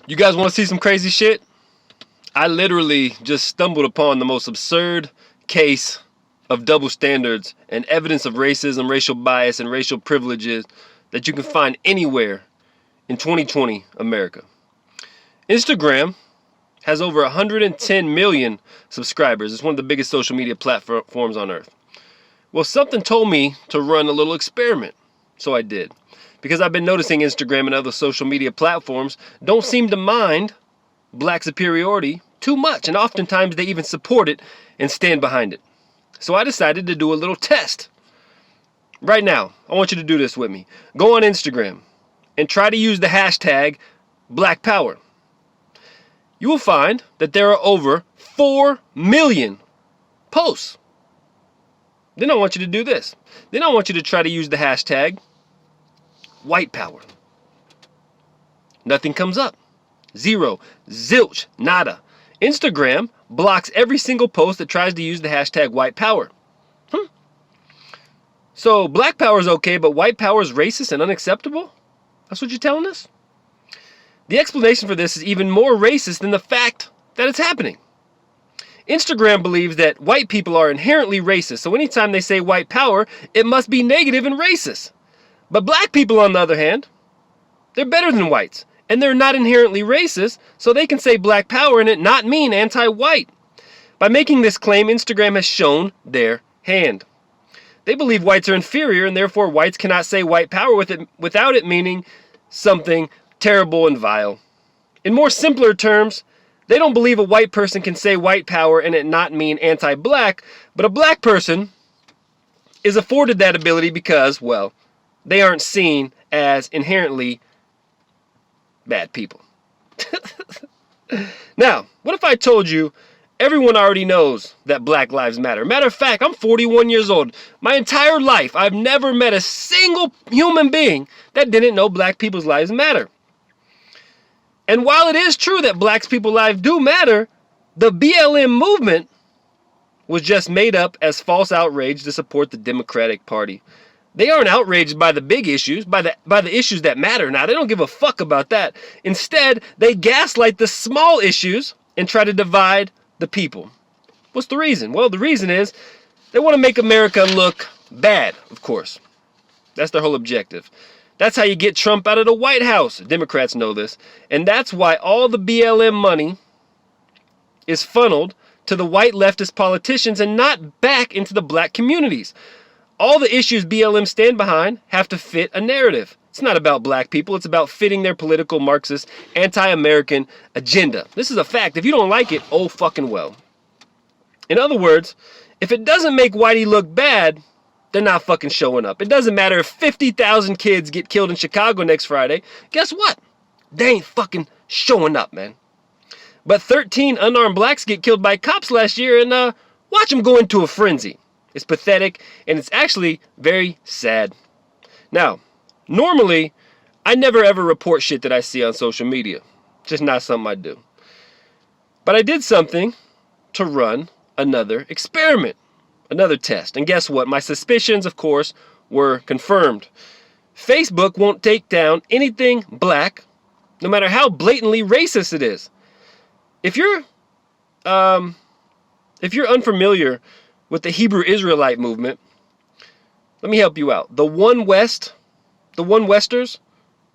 You guys want to see some crazy shit? I literally just stumbled upon the most absurd case of double standards and evidence of racism, racial bias, and racial privileges that you can find anywhere in 2020 America. Instagram has over 110 million subscribers. It's one of the biggest social media platforms on earth. Well, something told me to run a little experiment, so I did. Because I've been noticing Instagram and other social media platforms don't seem to mind black superiority too much, and oftentimes they even support it and stand behind it. So I decided to do a little test. Right now, I want you to do this with me. Go on Instagram and try to use the hashtag Black Power. You will find that there are over 4 million posts. Then I want you to do this. Then I want you to try to use the hashtag White Power. Nothing comes up. Zero. Zilch. Nada. Instagram blocks every single post that tries to use the hashtag White Power. So Black Power is okay, but White Power is racist and unacceptable? That's what you're telling us? The explanation for this is even more racist than the fact that it's happening. Instagram believes that white people are inherently racist, so anytime they say white power, it must be negative and racist. But black people, on the other hand, they're better than whites, and they're not inherently racist, so they can say black power and it not mean anti-white. By making this claim, Instagram has shown their hand. They believe whites are inferior, and therefore whites cannot say white power without it meaning something terrible and vile. In more simpler terms, they don't believe a white person can say white power and it not mean anti-black, but a black person is afforded that ability because, well, they aren't seen as inherently bad people. Now, what if I told you everyone already knows that Black Lives Matter? Matter of fact, I'm 41 years old. My entire life, I've never met a single human being that didn't know black people's lives matter. And while it is true that black people's lives do matter, the BLM movement was just made up as false outrage to support the Democratic Party. They aren't outraged by the big issues, by the issues that matter now. They don't give a fuck about that. Instead, they gaslight the small issues and try to divide the people. What's the reason? Well, the reason is they want to make America look bad, of course. That's their whole objective. That's how you get Trump out of the White House. Democrats know this. And that's why all the BLM money is funneled to the white leftist politicians and not back into the black communities. All the issues BLM stand behind have to fit a narrative. It's not about black people. It's about fitting their political Marxist, anti-American agenda. This is a fact. If you don't like it, oh fucking well. In other words, if it doesn't make whitey look bad, they're not fucking showing up. It doesn't matter if 50,000 kids get killed in Chicago next Friday. Guess what? They ain't fucking showing up, man. But 13 unarmed blacks get killed by cops last year, and watch them go into a frenzy. It's pathetic, and it's actually very sad. Now, normally, I never ever report shit that I see on social media. Just not something I do. But I did something to run another experiment, another test. And guess what? My suspicions, of course, were confirmed. Facebook won't take down anything black, no matter how blatantly racist it is. If you're unfamiliar with the Hebrew Israelite movement, let me help you out. The One Westers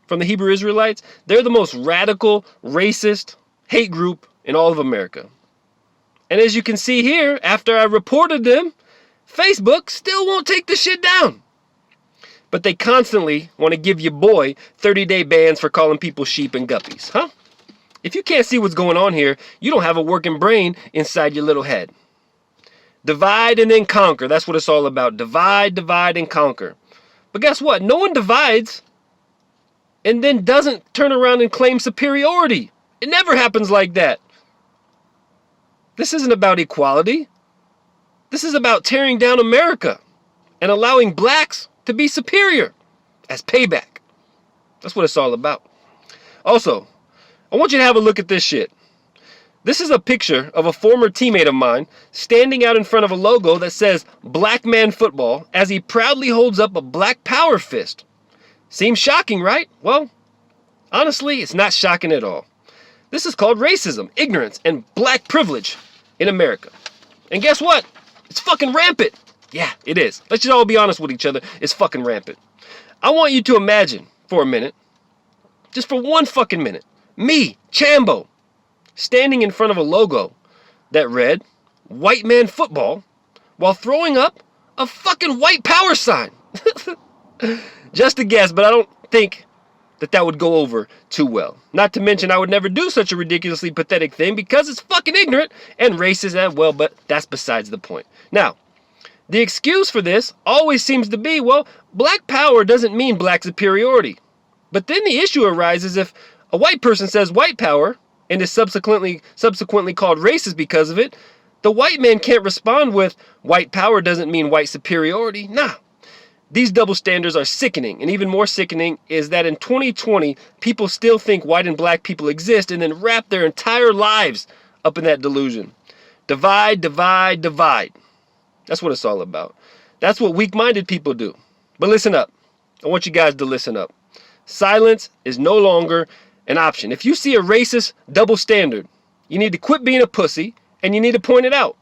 from the Hebrew Israelites, they're the most radical, racist hate group in all of America. And as you can see here, after I reported them, Facebook still won't take the shit down. But they constantly want to give your boy 30-day bans for calling people sheep and guppies, huh? If you can't see what's going on here, you don't have a working brain inside your little head. Divide and then conquer. That's what it's all about. Divide, divide, and conquer. But guess what? No one divides and then doesn't turn around and claim superiority. It never happens like that. This isn't about equality. This is about tearing down America and allowing blacks to be superior as payback. That's what it's all about. Also, I want you to have a look at this shit. This is a picture of a former teammate of mine standing out in front of a logo that says Black Man Football as he proudly holds up a black power fist. Seems shocking, right? Well, honestly, it's not shocking at all. This is called racism, ignorance, and black privilege in America. And guess what? It's fucking rampant. Yeah, it is. Let's just all be honest with each other. It's fucking rampant. I want you to imagine for a minute, just for one fucking minute, me, Chambo, standing in front of a logo that read white man football while throwing up a fucking white power sign. Just a guess, but I don't think that would go over too well. Not to mention, I would never do such a ridiculously pathetic thing because it's fucking ignorant and racist as well, but that's besides the point. Now, the excuse for this always seems to be, well, black power doesn't mean black superiority. But then the issue arises if a white person says white power and is subsequently called racist because of it, the white man can't respond with white power doesn't mean white superiority. Nah. These double standards are sickening, and even more sickening is that in 2020, people still think white and black people exist and then wrap their entire lives up in that delusion. Divide, divide, divide. That's what it's all about. That's what weak-minded people do. But listen up. I want you guys to listen up. Silence is no longer an option. If you see a racist double standard, you need to quit being a pussy and you need to point it out.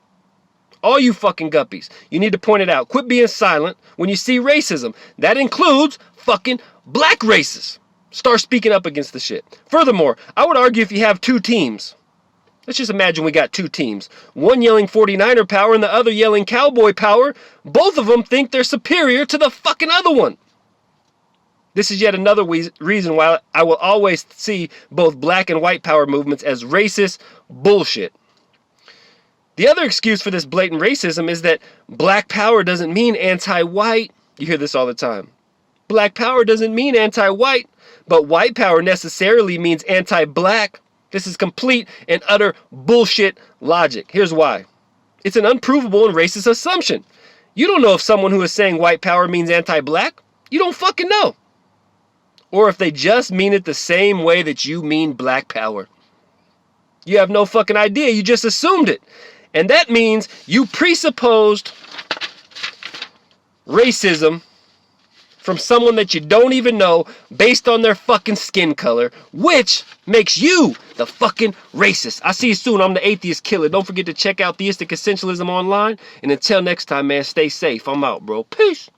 All you fucking guppies, you need to point it out. Quit being silent when you see racism. That includes fucking black racists. Start speaking up against the shit. Furthermore, I would argue if you have two teams, let's just imagine we got two teams, one yelling 49er power and the other yelling cowboy power, both of them think they're superior to the fucking other one. This is yet another reason why I will always see both black and white power movements as racist bullshit. The other excuse for this blatant racism is that black power doesn't mean anti-white. You hear this all the time. Black power doesn't mean anti-white, but white power necessarily means anti-black. This is complete and utter bullshit logic. Here's why. It's an unprovable and racist assumption. You don't know if someone who is saying white power means anti-black. You don't fucking know. Or if they just mean it the same way that you mean black power. You have no fucking idea. You just assumed it. And that means you presupposed racism from someone that you don't even know based on their fucking skin color, which makes you the fucking racist. I'll see you soon. I'm the Atheist Killer. Don't forget to check out Theistic Essentialism online. And until next time, man, stay safe. I'm out, bro. Peace.